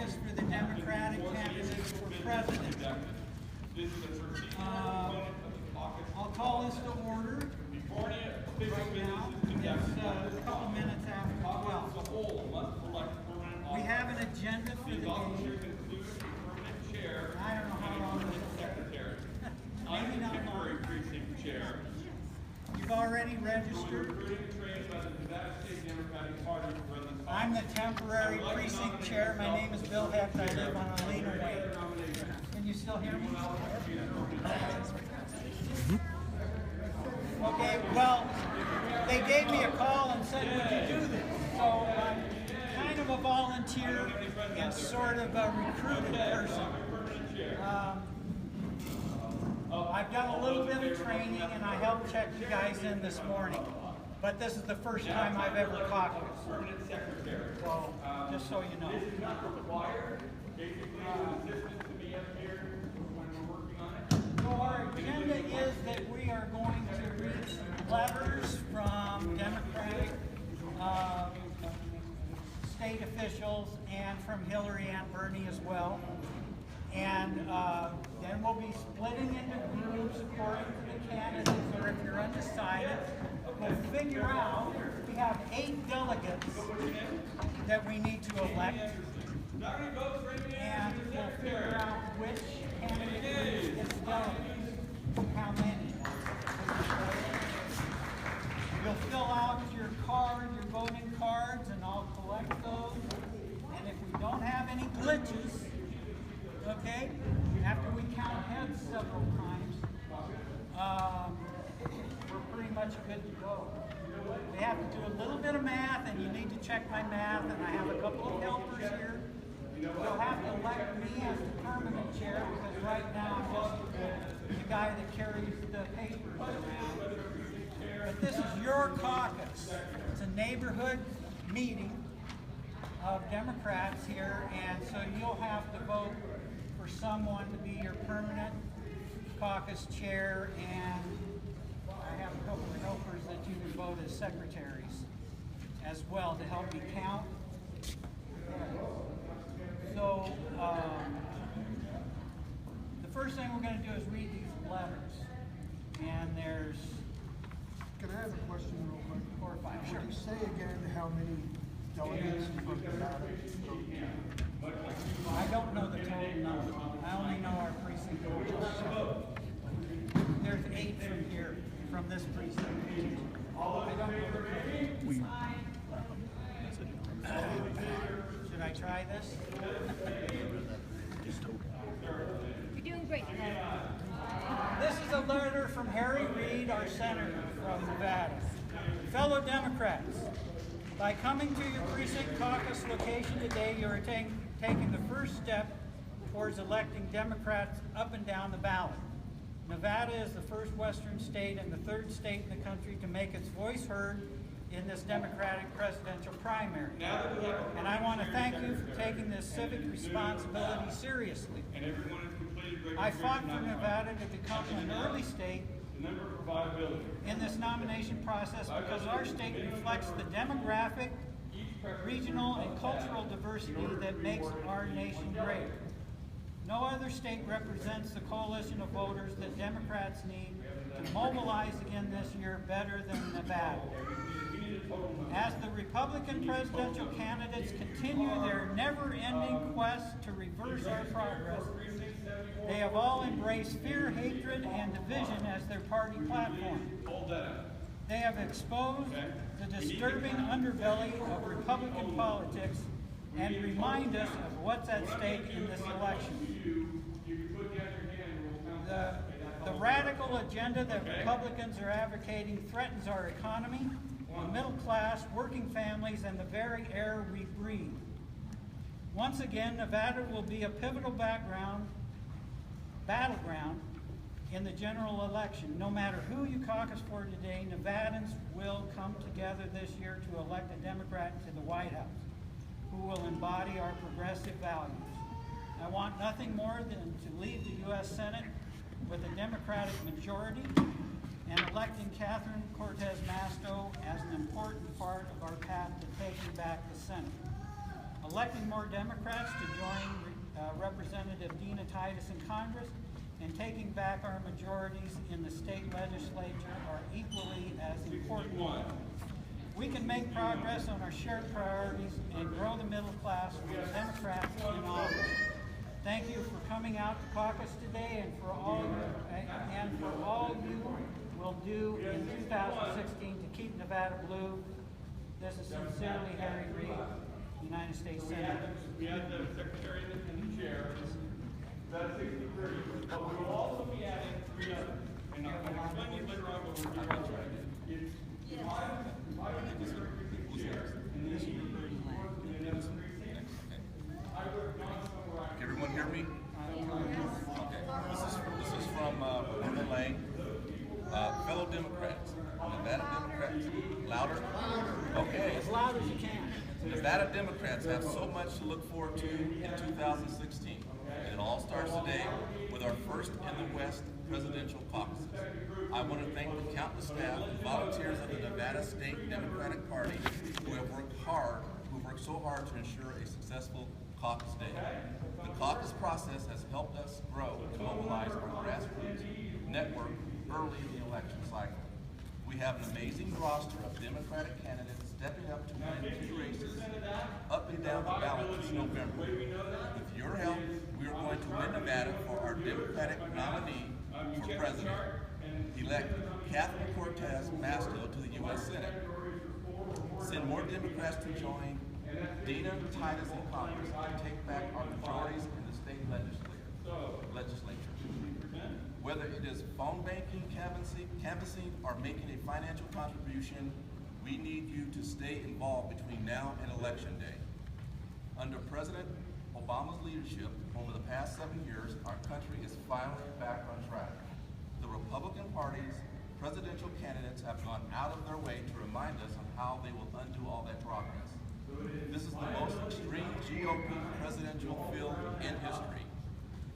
caucus for the Democratic candidates for president. I'll call this to order right now. It's a couple minutes after 12. We have an agenda for the day. I don't know how long this will take. Maybe not long. Precinct chair. You've already registered. I'm the temporary precinct chair. My name is Bill Hecht. I live on Alena Way. Can you still hear me? Okay, well, they gave me a call and said, would you do this? So I'm kind of a volunteer and sort of a recruited person. I've done a little bit of training and I helped check you guys in this morning. But this is the first time I've ever caucused. So, just so you know. So our agenda is that we are going to read letters from Democratic state officials and from Hillary and Bernie as well. And then we'll be splitting into groups according to the candidates, or if you're undecided, we'll figure out, we have 8 delegates that we need to elect, and we'll figure out which candidate gets delegates, how many. You'll fill out your card, your voting cards, and I'll collect those. And if we don't have any glitches, okay, after we count heads several times, we're pretty much good to go. We have to do a little bit of math, and you need to check my math, and I have a couple of helpers here. You'll have to elect me as the permanent chair, because right now I'm just the guy that carries the papers around. But this is your caucus. It's a neighborhood meeting of Democrats here, and so you'll have to vote for someone to be your permanent caucus chair, and I have a couple of helpers that you can vote as secretaries as well to help me count. So the first thing we're going to do is read these letters, and there's... Can I have a question real quick? 4 or 5. Sure. Can you say again how many delegates from Nevada? I don't know the total number. I only know our precinct. There's 8 from here, from this precinct. I don't know. Should I try this? You're doing great. This is a letter from Harry Reid, our senator from Nevada. Fellow Democrats, by coming to your precinct caucus location today, you are taking the first step towards electing Democrats up and down the ballot. Nevada is the first Western state and the 3rd state in the country to make its voice heard in this Democratic presidential primary. And I want to thank you for taking this civic responsibility seriously. I fought for Nevada to become an early state in this nomination process because our state reflects the demographic, regional, and cultural diversity that makes our nation great. No other state represents the coalition of voters that Democrats need to mobilize again this year better than Nevada. As the Republican presidential candidates continue their never-ending quest to reverse our progress, they have all embraced fear, hatred, and division as their party platform. They have exposed the disturbing underbelly of Republican politics and remind us of what's at stake in this election. The radical agenda that Republicans are advocating threatens our economy, the middle class, working families, and the very air we breathe. Once again, Nevada will be a pivotal battleground in the general election. No matter who you caucus for today, Nevadans will come together this year to elect a Democrat to the White House who will embody our progressive values. I want nothing more than to leave the U.S. Senate with a Democratic majority and electing Catherine Cortez Masto as an important part of our path to taking back the Senate. electing more Democrats to join Representative Dina Titus in Congress, and taking back our majorities in the state legislature are equally as important. We can make progress on our shared priorities and grow the middle class with Democrats in office. Thank you for coming out to caucus today and for all you will do in 2016 to keep Nevada blue. This is sincerely Harry Reid, United States Senator. We had the secretary and the chair. That's 63. But we will also be adding 3 others. And I'm going to explain these later on, but we're going to run through it. It's five of the precinct chairs, and then you and then the precinct. I would not somewhere I Can everyone hear me? Okay. This is from Brenda Lang. Fellow Democrats, Nevada Democrats, louder? Okay. As loud as you can. Nevada Democrats have so much to look forward to in 2016. And it all starts today with our first in the West presidential caucuses. I want to thank the countless staff and volunteers of the Nevada State Democratic Party who have worked so hard to ensure a successful caucus day. The caucus process has helped us grow and mobilize our grassroots network early in the election cycle. We have an amazing roster of Democratic candidates stepping up to win key races up and down the ballot this November. With your help, we are going to win Nevada for our Democratic nominee for president-elect Catherine Cortez Masto to the U.S. Senate. Send more Democrats to join Dina Titus in Congress and take back our majorities in the state legislature. Whether it is phone banking, canvassing, or making a financial contribution, we need you to stay involved between now and Election Day. Under President Obama's leadership over the past 7 years, our country is finally back on track. The Republican Party's presidential candidates have gone out of their way to remind us of how they will undo all that progress. This is the most extreme GOP presidential field in history.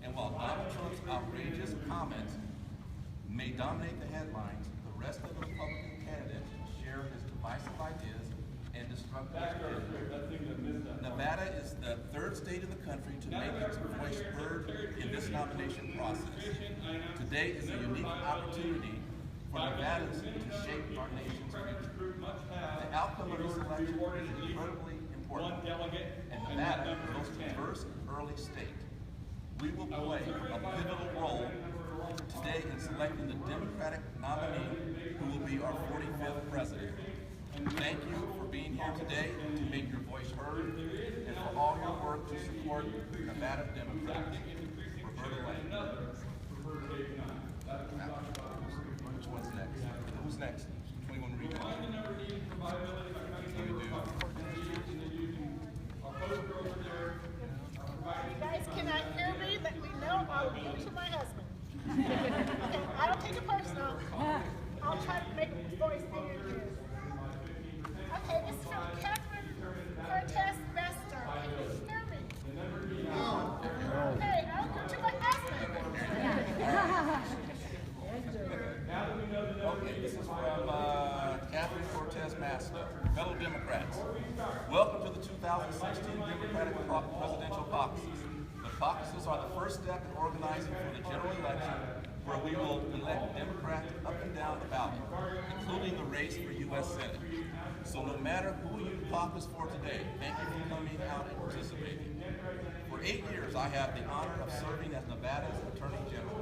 And while Donald Trump's outrageous comments may dominate the headlines, the rest of the Republican candidates share his divisive ideas and destructive activities. Nevada is the 3rd state in the country to make its voice heard in this nomination process. Today is a unique opportunity for Nevadans to shape our nation's future. The outcome of this election is incredibly important, and Nevada is the most diverse early state. We will play a pivotal role today in selecting the Democratic nominee who will be our 45th president. Thank you for being here today to make your voice heard and for all your work to support Nevada Democrats. Roberta Lang. Which one's next? Who's next? Which one you want to read? You guys cannot hear me, let me know. I'll give it to my husband. Okay, I don't take it personal. I'll try to make his voice bigger here. Okay, this is from Catherine Cortez Masto. Can you hear me? Okay, I'll give it to my husband. Okay, this is from Catherine Cortez Masto. Fellow Democrats, welcome to the 2016 Democratic Presidential Caucuses. The caucuses are the first step in organizing for the general election, where we will elect Democrats up and down the ballot, including the race for U.S. Senate. So no matter who you caucus for today, thank you for coming out and participating. For 8 years, I have the honor of serving as Nevada's Attorney General.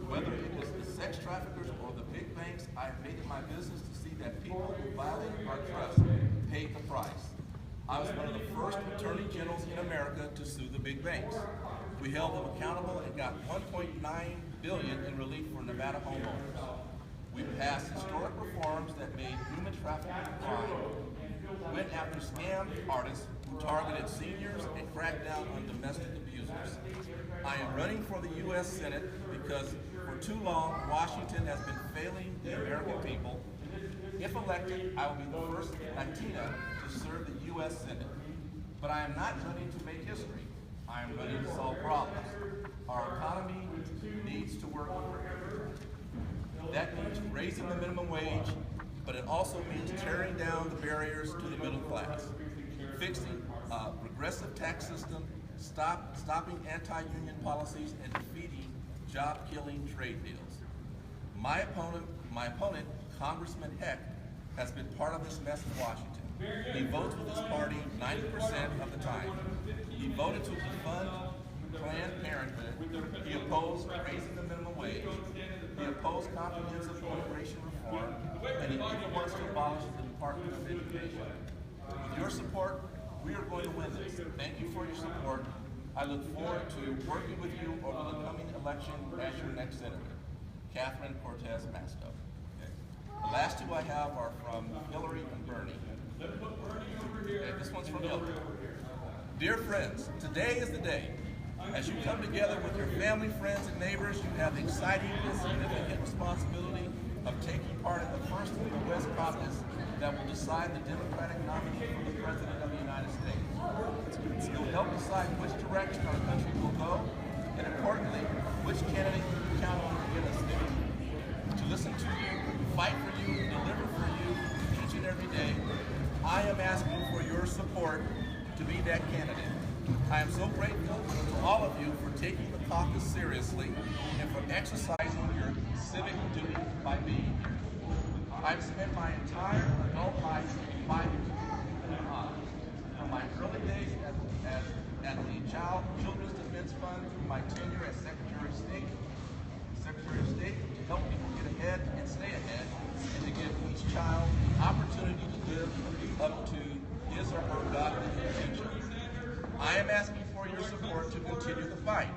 Whether it is the sex traffickers or the big banks, I have made it my business to see that people who violate our trust pay the price. I was one of the first attorney generals in America to sue the big banks. We held them accountable and got $1.9 billion in relief for Nevada homeowners. We passed historic reforms that made human trafficking a crime, went after scam artists who targeted seniors, and cracked down on domestic abusers. I am running for the U.S. Senate because for too long, Washington has been failing the American people. If elected, I will be the first Latina to serve the U.S. Senate. But I am not running to make history. I am running to solve problems. Our economy needs to work for everyone. That means raising the minimum wage, but it also means tearing down the barriers to the middle class, fixing regressive tax system, stopping anti-union policies, and defeating job-killing trade deals. My opponent, Congressman Heck, has been part of this mess in Washington. He votes with his party 90% of the time. He voted to defund Planned Parenthood. He opposed raising the minimum wage. He opposed comprehensive immigration reform, and he even wants to abolish the Department of Education. With your support, we are going to win this. Thank you for your support. I look forward to working with you over the coming election as your next senator. Catherine Cortez Masco. Okay. The last two I have are from Hillary and Bernie. Okay, this one's from Hillary. Dear friends, today is the day. As you come together with your family, friends, and neighbors, you have the exciting and significant responsibility of taking part in the first of the West Caucus that will decide the Democratic nominee for the President of the United States. You'll help decide which direction our country will go, and importantly, which candidate you can count on to get us there. To listen to you, fight for you, deliver for you each and every day, I am asking for your support to be that candidate. I am so grateful to all of you for taking the caucus seriously and for exercising your civic duty by being here. I've spent my entire adult life fighting for the cause. From my early days at the Children's Defense Fund through my tenure as Secretary of State to help people get ahead and stay ahead, and to give each child the opportunity to live up to his or her godly potential. I am asking for your support to continue the fight,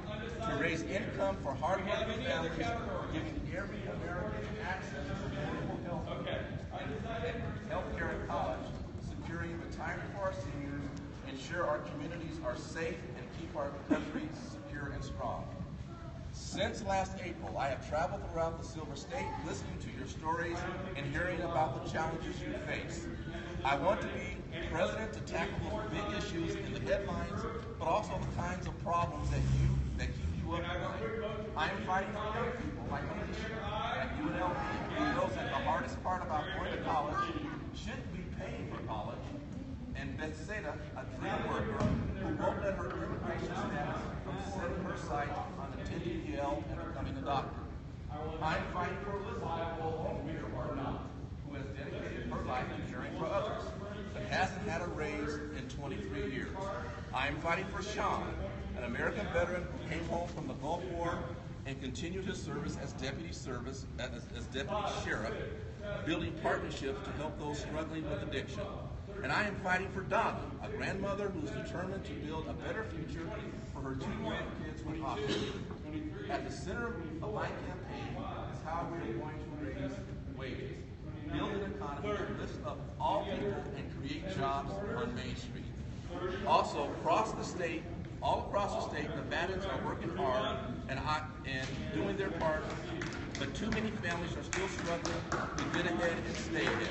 to raise income for hardworking families, giving every American access to affordable health care and college, securing retirement for our seniors, ensure our communities are safe, and keep our country secure and strong. Since last April, I have traveled throughout the Silver State, listening to your stories and hearing about the challenges you face. I want to be president to tackle those big issues in the headlines, but also the kinds of problems that keep you up at night. I am fighting for young people like Alicia at UNLV, who knows that the hardest part about going to college shouldn't be paying for college, and Bethsaida, a dream worker who won't let her immigration status from setting her sight on attending Yale and becoming a doctor. I'm fighting for Elizabeth, a home or not, who has dedicated her life to caring for others, but hasn't had a raise in 23 years. I'm fighting for Sean, an American veteran who came home from the Gulf War and continued his service as deputy sheriff, building partnerships to help those struggling with addiction. And I am fighting for Donna, a grandmother who is determined to build a better future for her two grandkids with autism. At the center of my campaign is how we are going to raise wages, build an economy that lifts up all people and create jobs on Main Street. Also, all across the state, Nevadans are working hard and doing their part, but too many families are still struggling to get ahead and stay ahead.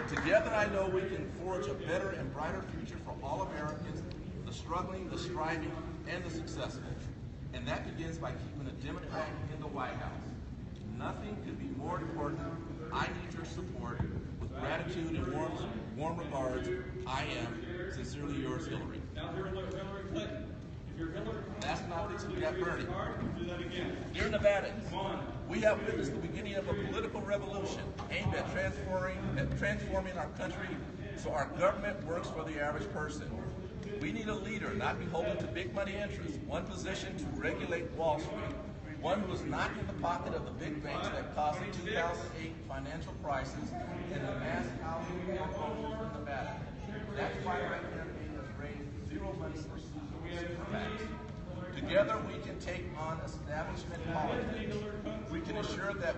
Together, I know we can forge a better and brighter future for all Americans, the struggling, the striving, and the successful. And that begins by keeping a Democrat in the White House. Nothing could be more important. I need your support. With gratitude and warm regards, I am sincerely yours, Hillary. Now, Hillary Clinton. If you're Hillary, last but not least, we got Bernie. do that again. Dear Nevadans, we have witnessed the beginning of a political revolution aimed at transforming our country so our government works for the average person. We need a leader not beholden to big money interests, one positioned to regulate Wall Street, one who is not in the pocket of the big banks that caused the 2008 financial crisis and the mass housing foreclosures in Nevada. That's why my campaign has raised zero money for super PACs. Together we can take on establishment politics. We can assure that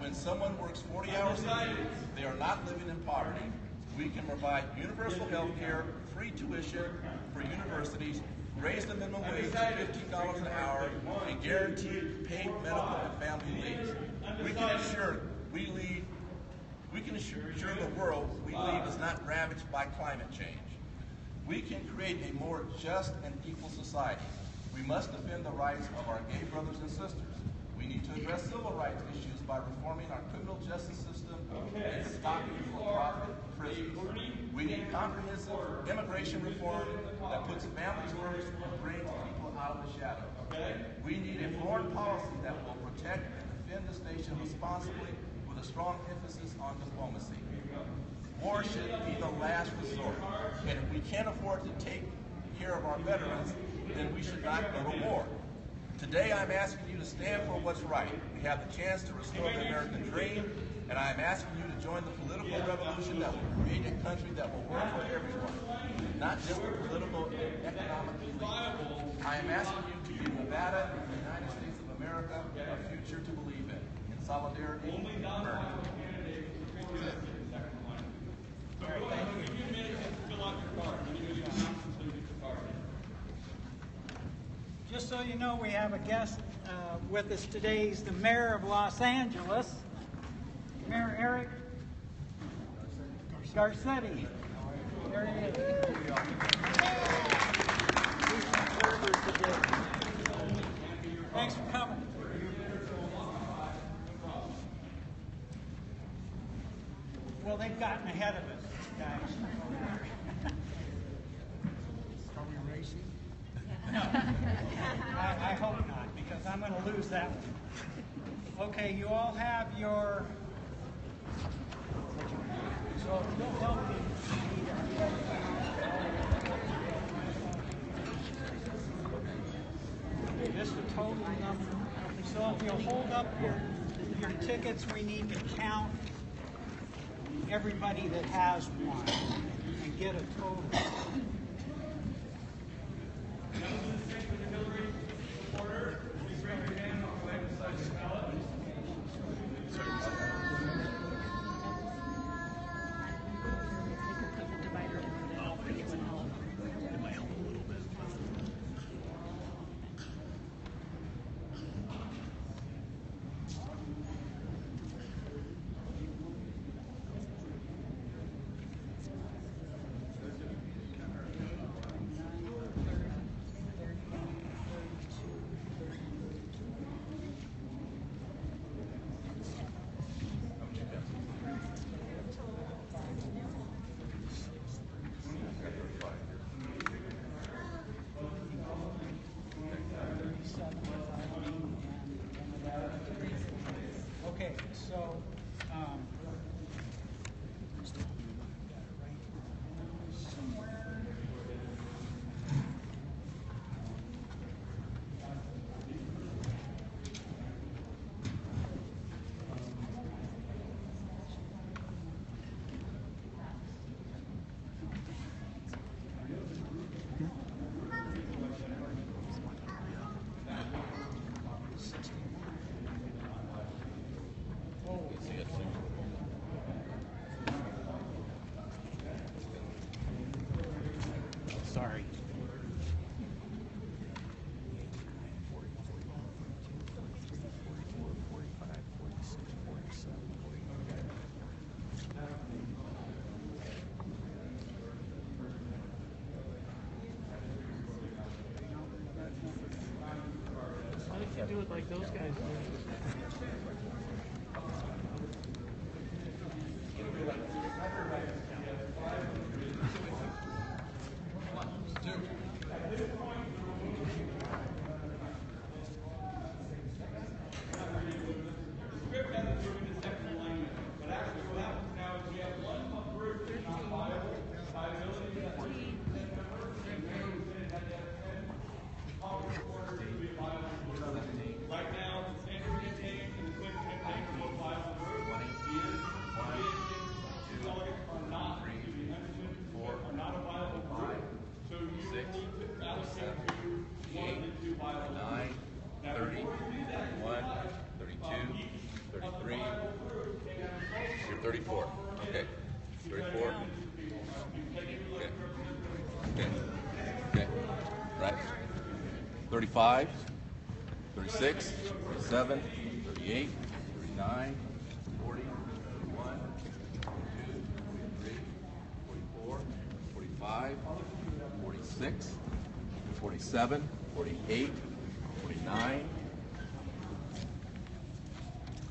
when someone works 40 hours a week, they are not living in poverty. We can provide universal health care, free tuition for universities, raise the minimum wage to $15 an hour, and guarantee paid medical and family leaves. We can assure the world we live is not ravaged by climate change. We can create a more just and equal society. We must defend the rights of our gay brothers and sisters. We need to address civil rights issues by reforming our criminal justice system and stopping for-profit prisons. We need comprehensive immigration reform that puts families first and brings people out of the shadow. We need a foreign policy that will protect and defend this nation responsibly with a strong emphasis on diplomacy. War should be the last resort, and if we can't afford to take care of our veterans, then we should not go to war. Today I'm asking you to stand for what's right. We have the chance to restore the American dream, and I am asking you to join the political revolution that will create a country that will work for everyone, not just the political and economic elite. I am asking you to give Nevada and the United States of America a future to believe in solidarity, Bernie. Just so you know, we have a guest with us today. He's the mayor of Los Angeles, Mayor Eric Garcetti. There he is. He's conservative today. Thanks for coming. Well, they've gotten ahead of us, guys. Are we racing? No, I hope not, because I'm going to lose that one. Okay, you all have your. So don't tell me. This is the total number. So if you'll hold up your tickets, we need to count everybody that has one and get a total. Okay, so sorry. Why don't you do it like those guys do? Right now, the standard campaign and the quick campaign for both viable groups is delegates are not to be are not a viable group. So you need to allocate to one of the two viable groups. 9, 30, 31, 32, 33. You're 34. Okay. 34. Okay. Okay. Okay. Right. 35, 36, 37, 38, 39, 40, 41, 42, 43, 44, 45, 46, 47, 48, 49,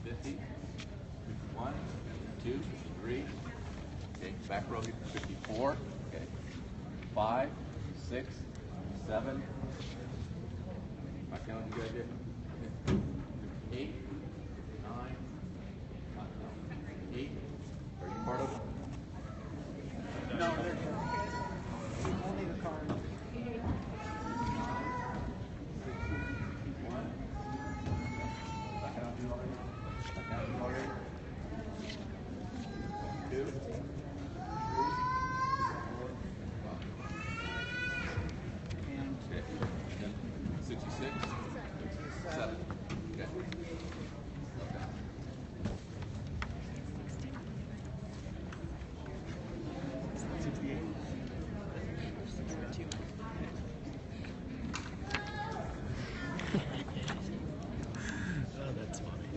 50, 51, 52, 53, okay, Back row, 54. Okay. 5, 6, 7. I counted you guys here. Okay. 8, 9. 8. Are you part of it? No, they're here. Only the card. 1. I counted you already. 2, 3, 4, 5. Okay. Then 66. 7. Okay. Oh, that's funny.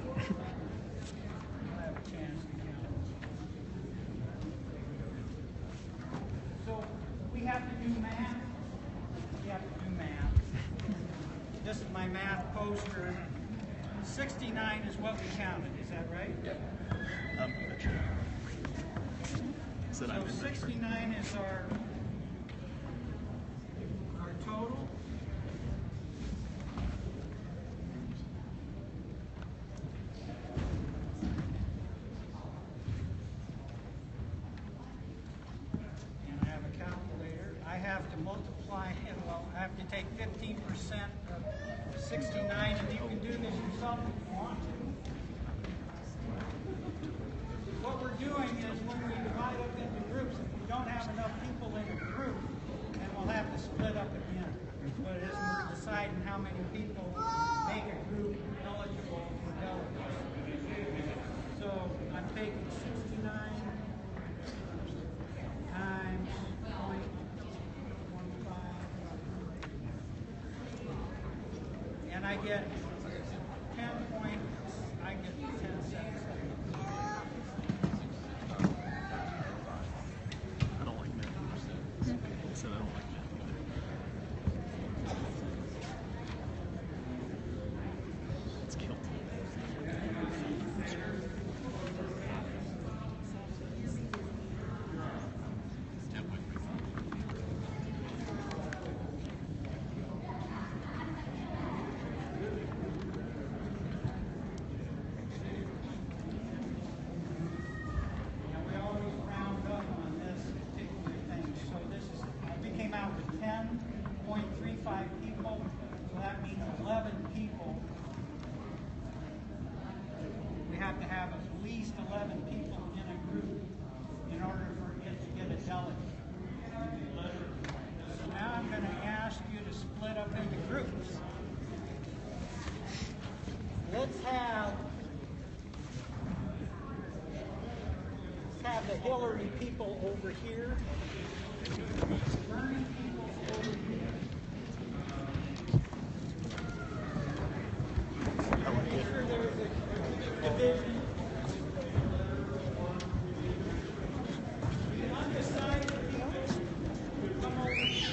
I'll have a chance to count. So we have to do math. We have to do math. This is my math poster. 69 is what we counted, is that right? I'm not sure. Said I'm So not sure. 69 is our total. And I have a calculator. I have to multiply it. Well, I have to take 15% of 69, and you can do this yourself if you want to. What we're doing is when we divide up into groups, if we don't have enough people in a group, then we'll have to split up again. But as we're deciding how many people make a group eligible for delegates. So I'm taking 69 times 0.15, and I get 10 points. I get 10 cents. I don't like math. I said I don't like math either. It's killed. And we always round up on this particular thing. So this is, we came out with 10.35 people. So that means 11 people. We have to have at least 11 people in a group in order for it to get a delegate. So now I'm going to ask you to split up into groups. Let's have the Hillary people over here. Bernie people over here. Make sure there's a division. The undecided people come over here.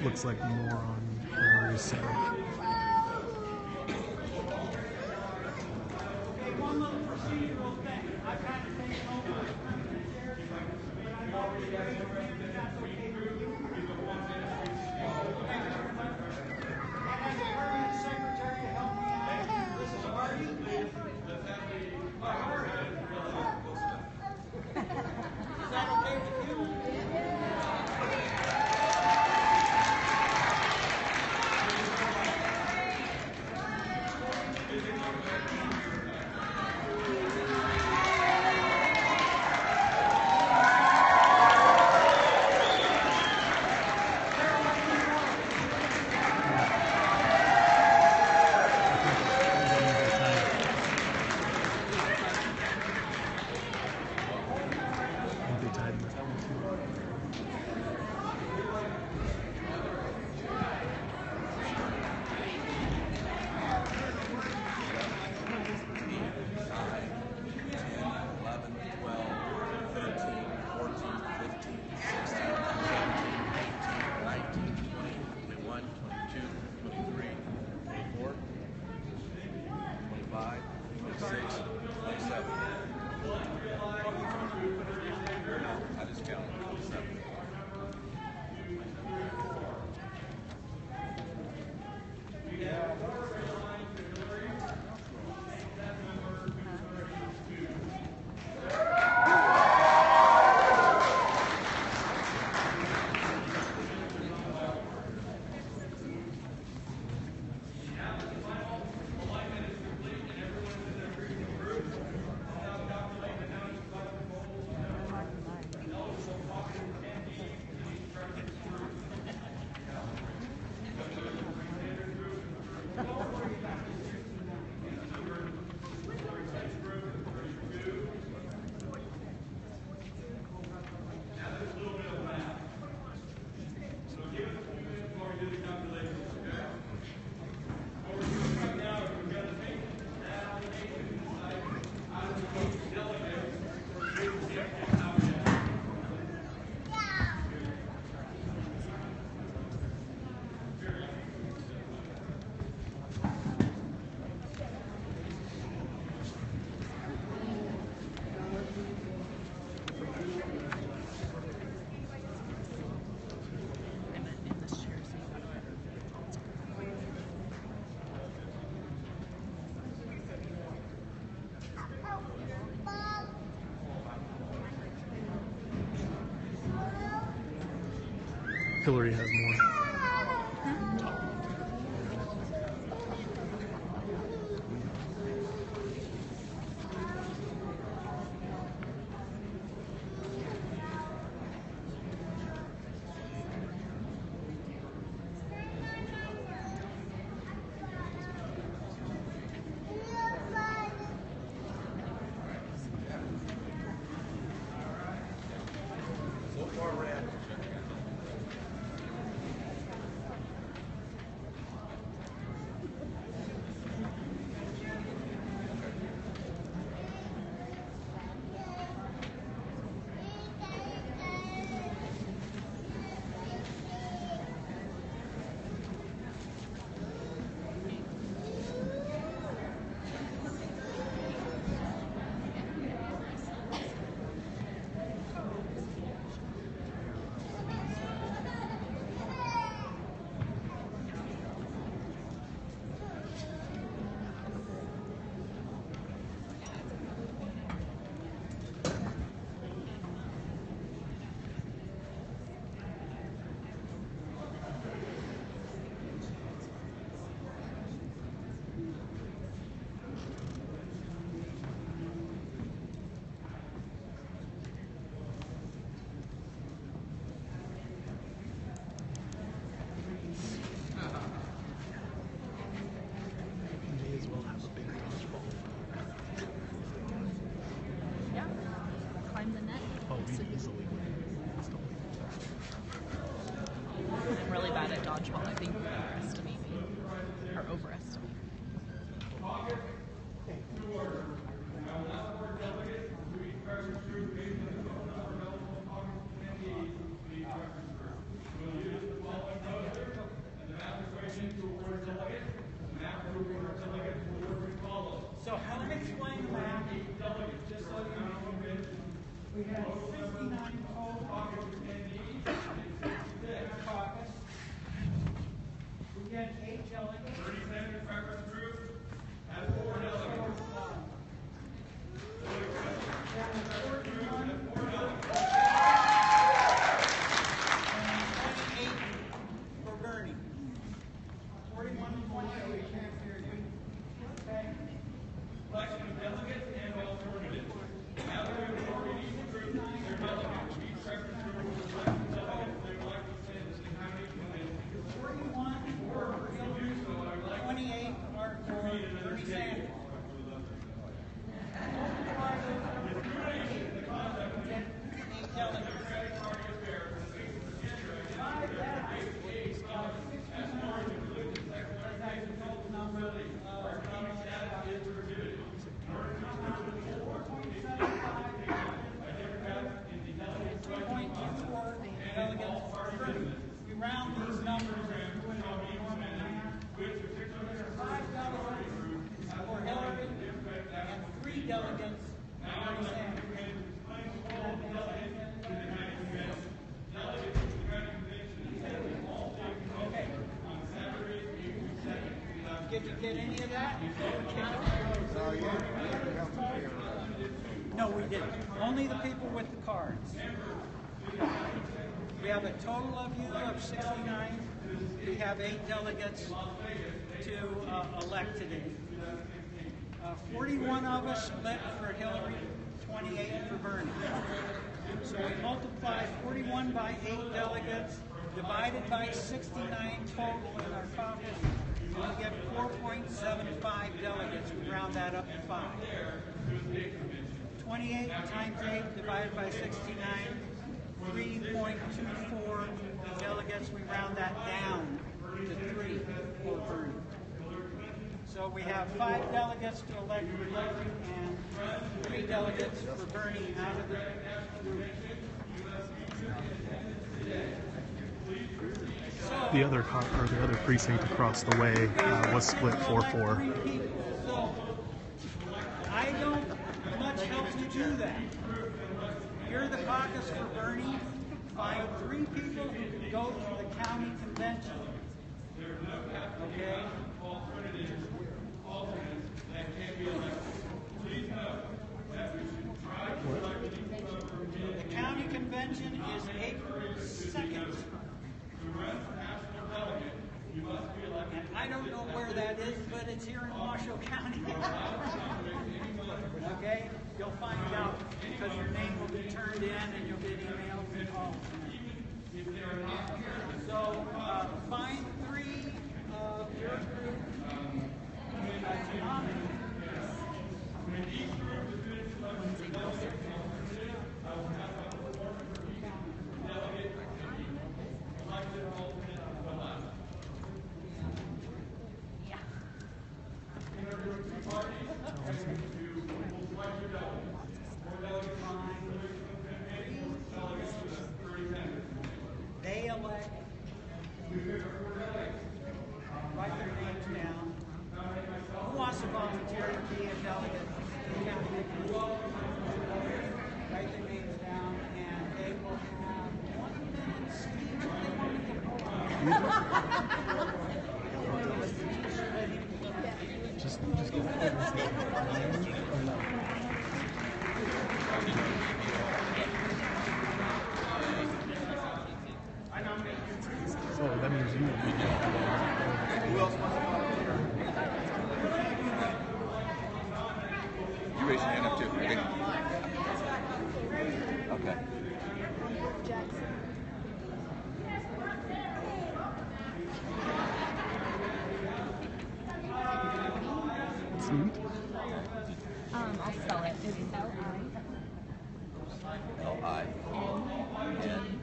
looks like more on Hillary's side. Okay, one little procedural thing. I've kind of taken over as president here, but I'm always ready to leave if that's okay with you. Thank you very much. I have the permanent secretary to help me out. This is Artie. Is that okay with you? Hillary has more. May as well have a big dodgeball. Yeah. Climb the net. Oh, we easily win. I'm really bad at dodgeball. I think we underestimate me. Or overestimate. Will use the following motion. 69 total in our caucus. We get 8 delegates. For Bernie. 41 and 28, we can't hear you. Okay. Election of delegates and alternatives. Now that we have already approved their delegates, each preference group will select the delegates they would like to send to the county convention. 41 for Hillary, 28 are for Bernie Sanders. We round these numbers and do it in a normal manner. There are 5 delegates for Hillary and 3 delegates for Bernie Sanders. Okay. Did you get any of that? No, we didn't. Only the people with the cards. We have a total of you of 69. We have 8 delegates to elect today. 41 of us split for Hillary, 28 for Bernie. So we multiply 41 by 8 delegates, divided by 69 total in our caucus, and we get 4.75 delegates. We round that up to 5. 28 times 8 divided by 69, 3.24 delegates. We round that down to 3 for Bernie. So we have 5 delegates to elect for Hillary and 3 delegates for Bernie out of the group. So, The other the other precinct across the way was split 4-4. So I don't much help you do that. You're the caucus for Bernie. Find 3 people who can go to the county convention. Okay? The county convention is April 2nd. And I don't know where that is, but it's here in Washoe County. Okay? You'll find out because your name will be turned in and you'll get emails and calls. So find 3 of your group to nominate. They elect, write their names down. Who wants to volunteer to be a delegate to the county convention? Write their names down, and they will have 1 minute speech if they want to Just give it Oh, that means you. Who else wants to volunteer? You raise your hand up too. Okay. Okay. I'll spell it. It's L-I. N.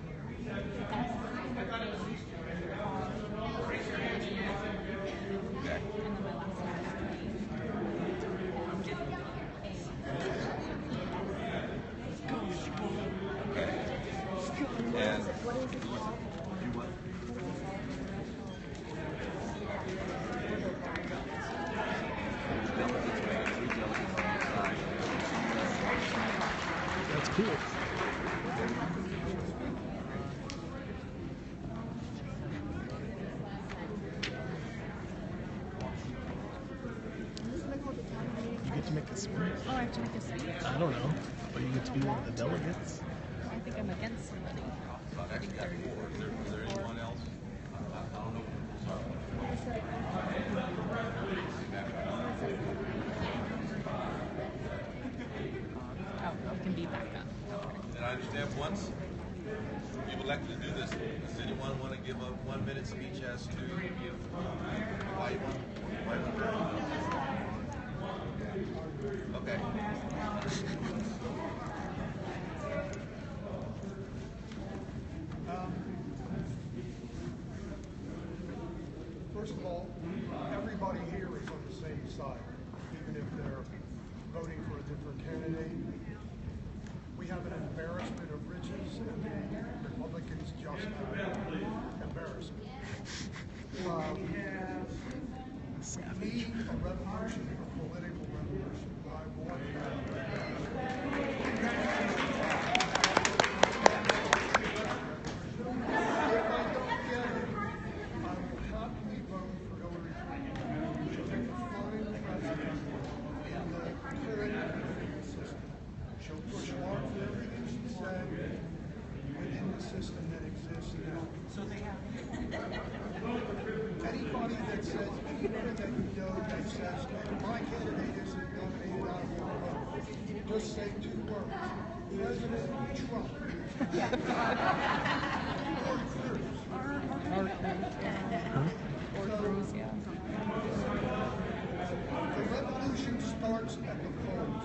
Okay. And what is it called? you what? Delegates, man. 3 delegates on each side. That's cool. have to make a speech? I don't know, but you get to be one of the delegates. I think I'm against somebody. So I've actually got four. Is there anyone else? I don't know. Oh, you can be back up. And I understand once you've elected to do this, does anyone want to give a 1 minute speech as to why you want Okay. First of all, everybody here is on the same side, even if they're voting for a different candidate. We have an embarrassment of riches, and the Republicans just have embarrassment. We need a revolution, a political revolution. I want If I don't get it, I will happily vote for Hillary Clinton. She'll make a fine president in the current system. She'll push hard for everything she said within the system that exists now. So they have. Anybody that says, anybody that you know that says, my candidate isn't nominated, I won't vote, just say two words. President Trump. Or Cruz, yeah. The revolution starts at the polls.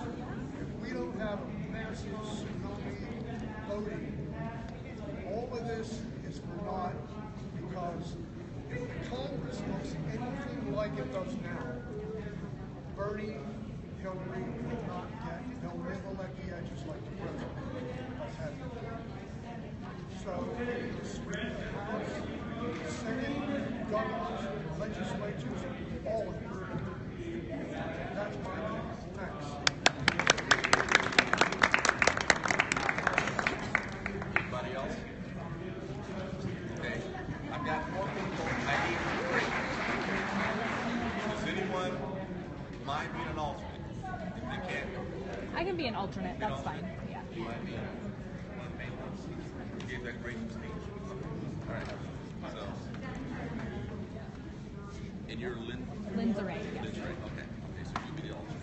If we don't have a massive tsunami voting, all of this is for naught, because if Congress looks anything like it does now, Bernie, Hillary will not get, they'll nibble at the edges like the president has had to do. So we need to sweep the House, Senate, governors, legislatures, all of it. That's my view. Thanks. Anybody else? Okay. I've got more people. I need three. Does anyone mind being an alternate? If they can't, I can be an alternate, that's fine. Yeah. you mind being one of the main ones? You gave that great speech. All right. So, and you're Lynn's array, yes. Lynn's right. Okay. Okay. So you'll be the alternate.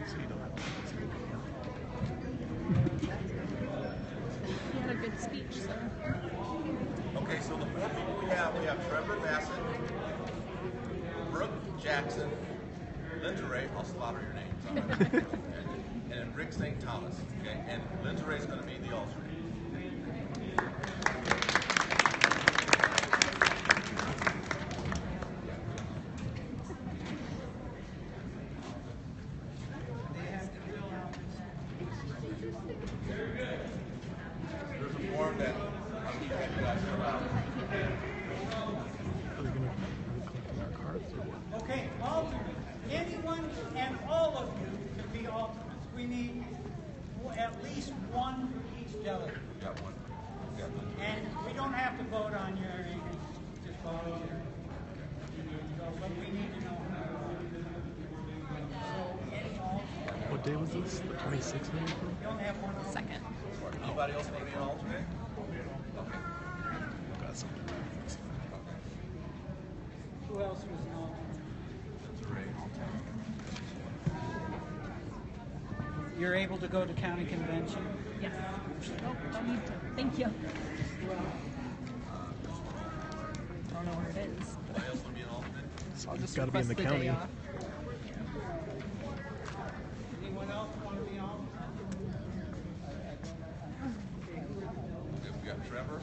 So you don't have to speak. He had a good speech, so. Okay, so the four people we have Trevor Bassett, Brooke Jackson, Linda Ray, I'll slaughter your names, and then Rick St. Thomas, okay? And Linda Ray is going to be the alternate. There's a form that I'm sure you guys fill out. Are they going to be collecting our cards or what? Okay, alternates. Anyone and all of you can be alternates. We need at least one for each delegate. We got one. We got one. And we don't have to vote on your, just volunteer. So, but we need to know. So, any alternate. What day was this? The 26th, maybe? You only have one. Second. Anybody else want to be an alternate? Okay. Got some. Who else was an alternate? Linda Ray. You're able to go to county convention? Yes. Oh, you need to. Thank you. I don't know where it is. Anybody else want to be an alternate? I'll just Gotta be in request the the county. day off. Anyone else want to be alternate? Okay, we got Trevor.